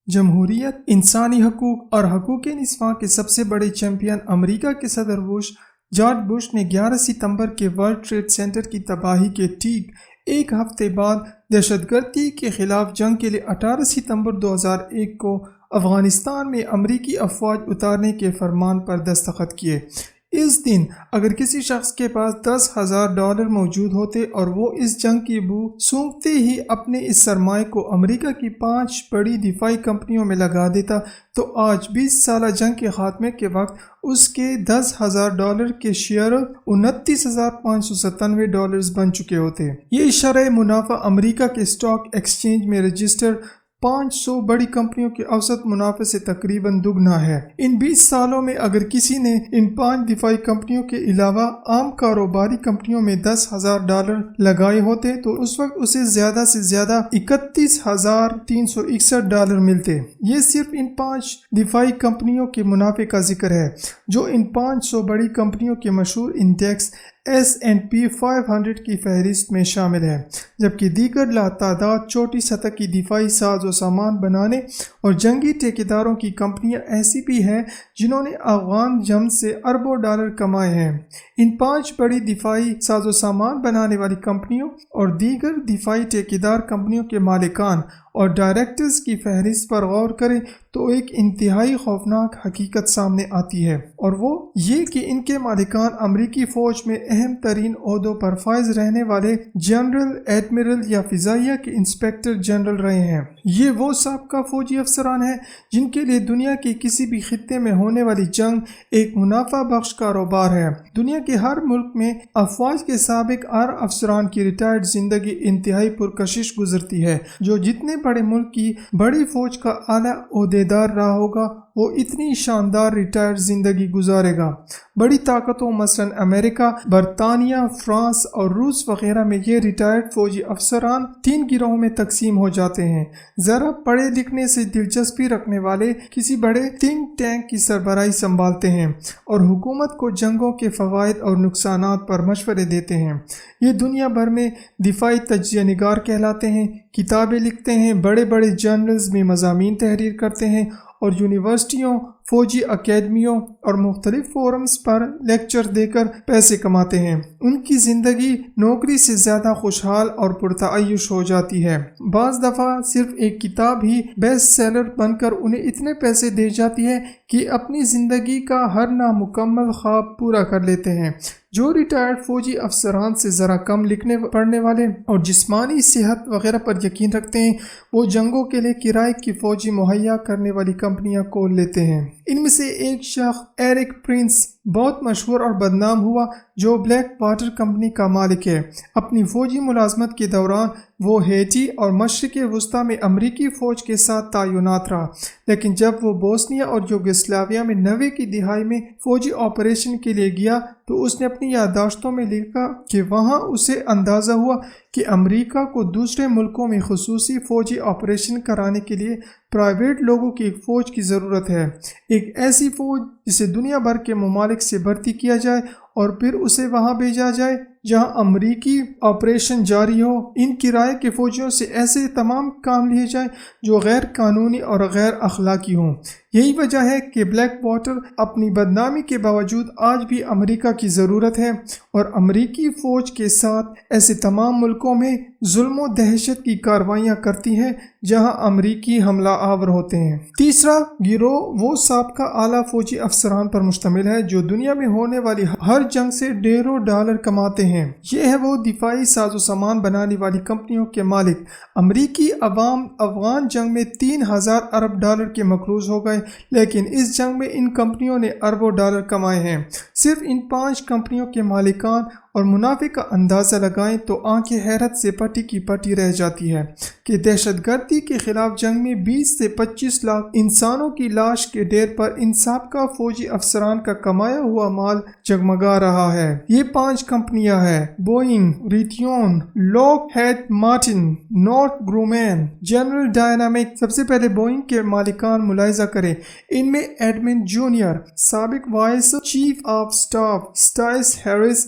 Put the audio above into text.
جمہوریت، انسانی حقوق اور حقوق انسان کے سب سے بڑے چیمپئن امریکہ کے صدر جارج بش نے 11 ستمبر کے ورلڈ ٹریڈ سینٹر کی تباہی کے ٹھیک ایک ہفتے بعد دہشت گردی کے خلاف جنگ کے لیے 18 ستمبر 2001 کو افغانستان میں امریکی افواج اتارنے کے فرمان پر دستخط کیے۔ اس دن اگر کسی شخص کے پاس $10,000 موجود ہوتے اور وہ اس جنگ کی بو سونگھتے ہی اپنے اس سرمایہ کو امریکہ کی 5 بڑی دفاعی کمپنیوں میں لگا دیتا تو آج 20 سالہ جنگ کے خاتمے کے وقت اس کے $10,000 کے شیئر $29,597 بن چکے ہوتے۔ یہ شرح منافع امریکہ کے اسٹاک ایکسچینج میں رجسٹر 500 بڑی کمپنیوں کے اوسط منافع سے تقریباً دگنا ہے۔ ان 20 سالوں میں اگر کسی نے ان 5 دفاعی کمپنیوں کے علاوہ عام کاروباری کمپنیوں میں $10,000 لگائے ہوتے تو اس وقت اسے زیادہ سے زیادہ $31,361 ملتے۔ یہ صرف ان 5 دفاعی کمپنیوں کے منافع کا ذکر ہے جو ان 500 بڑی کمپنیوں کے مشہور انڈیکس S&P 500 کی فہرست میں شامل ہے، جبکہ دیگر لاتعداد چھوٹی سطح کی دفاعی ساز و سامان بنانے اور جنگی ٹھیکیداروں کی کمپنیاں ایسی بھی ہیں جنہوں نے افغان جنگ سے اربوں ڈالر کمائے ہیں۔ ان 5 بڑی دفاعی ساز و سامان بنانے والی کمپنیوں اور دیگر دفاعی ٹھیکیدار کمپنیوں کے مالکان اور ڈائریکٹرز کی فہرست پر غور کریں تو ایک انتہائی خوفناک حقیقت سامنے آتی ہے، اور وہ یہ کہ ان کے مالکان امریکی فوج میں اہم ترین عہدوں پر فائز رہنے والے جنرل، ایڈمرل یا فضائیہ کے انسپیکٹر جنرل رہے ہیں۔ یہ وہ سابقہ فوجی افسران ہیں جن کے لیے دنیا کے کسی بھی خطے میں ہونے والی جنگ ایک منافع بخش کاروبار ہے۔ دنیا کے ہر ملک میں افواج کے سابق افسران کی ریٹائرڈ زندگی انتہائی پرکشش گزرتی ہے۔ جو جتنے بڑے ملک کی بڑی فوج کا اعلیٰ عہدیدار رہا ہوگا وہ اتنی شاندار ریٹائرڈ زندگی گزارے گا۔ بڑی طاقتوں مثلا امریکہ، برطانیہ، فرانس اور روس وغیرہ میں یہ ریٹائرڈ فوجی افسران 3 گروہوں میں تقسیم ہو جاتے ہیں۔ ذرا پڑھے لکھنے سے دلچسپی رکھنے والے کسی بڑے تھنک ٹینک کی سربراہی سنبھالتے ہیں اور حکومت کو جنگوں کے فوائد اور نقصانات پر مشورے دیتے ہیں۔ یہ دنیا بھر میں دفاعی تجزیہ نگار کہلاتے ہیں، کتابیں لکھتے ہیں، بڑے بڑے جرنلز میں مضامین تحریر کرتے ہیں اور یونیورسٹیوں، فوجی اکیڈمیوں اور مختلف فورمز پر لیکچر دے کر پیسے کماتے ہیں۔ ان کی زندگی نوکری سے زیادہ خوشحال اور پرتعیش ہو جاتی ہے۔ بعض دفعہ صرف ایک کتاب ہی بیسٹ سیلر بن کر انہیں اتنے پیسے دے جاتی ہے کہ اپنی زندگی کا ہر نامکمل خواب پورا کر لیتے ہیں۔ جو ریٹائرڈ فوجی افسران سے ذرا کم لکھنے پڑھنے والے اور جسمانی صحت وغیرہ پر یقین رکھتے ہیں وہ جنگوں کے لیے کرائے کی فوجی مہیا کرنے والی کمپنیاں کھول لیتے ہیں۔ ان میں سے ایک شخص ایرک پرنس بہت مشہور اور بدنام ہوا جو بلیک واٹر کمپنی کا مالک ہے۔ اپنی فوجی ملازمت کے دوران وہ ہیٹی اور مشرق وسطیٰ میں امریکی فوج کے ساتھ تعینات رہا، لیکن جب وہ بوسنیا اور یوگوسلاویا میں 90 کی دہائی میں فوجی آپریشن کے لیے گیا تو اس نے اپنی یادداشتوں میں لکھا کہ وہاں اسے اندازہ ہوا کہ امریکہ کو دوسرے ملکوں میں خصوصی فوجی آپریشن کرانے کے لیے پرائیویٹ لوگوں کی ایک فوج کی ضرورت ہے، ایک ایسی فوج جسے دنیا بھر کے ممالک سے بھرتی کیا جائے اور پھر اسے وہاں بھیجا جائے جہاں امریکی آپریشن جاری ہو۔ ان کرائے کے فوجیوں سے ایسے تمام کام لیے جائیں جو غیر قانونی اور غیر اخلاقی ہوں۔ یہی وجہ ہے کہ بلیک واٹر اپنی بدنامی کے باوجود آج بھی امریکہ کی ضرورت ہے اور امریکی فوج کے ساتھ ایسے تمام ملکوں میں ظلم و دہشت کی کارروائیاں کرتی ہیں جہاں امریکی حملہ آور ہوتے ہیں۔ تیسرا گروہ وہ سابقہ اعلیٰ فوجی افسران پر مشتمل ہے جو دنیا میں ہونے والی ہر جنگ سے ڈھیروں ڈالر کماتے ہیں۔ یہ ہے وہ دفاعی ساز و سامان بنانے والی کمپنیوں کے مالک۔ امریکی عوام افغان جنگ میں $3,000 ارب کے مقروض ہو گئے، لیکن اس جنگ میں ان کمپنیوں نے اربوں ڈالر کمائے ہیں۔ صرف ان 5 کمپنیوں کے مالکان اور منافع کا اندازہ لگائیں تو آنکھیں حیرت سے پٹی کی پٹی رہ جاتی ہے کہ دہشت گردی کے خلاف جنگ میں 20 سے 25 لاکھ انسانوں کی لاش کے ڈھیر پر ان سابقہ فوجی افسران کا کمایا ہوا مال جگمگا رہا ہے۔ یہ 5 کمپنیاں ہیں: Boeing, Raytheon, Lockheed Martin, Northrop Grumman, General Dynamic. سب سے پہلے بوئنگ کے مالکان ملاحظہ کریں۔ ان میں ایڈمن جونیئر، سابق vice chief of staff Stayce Harris,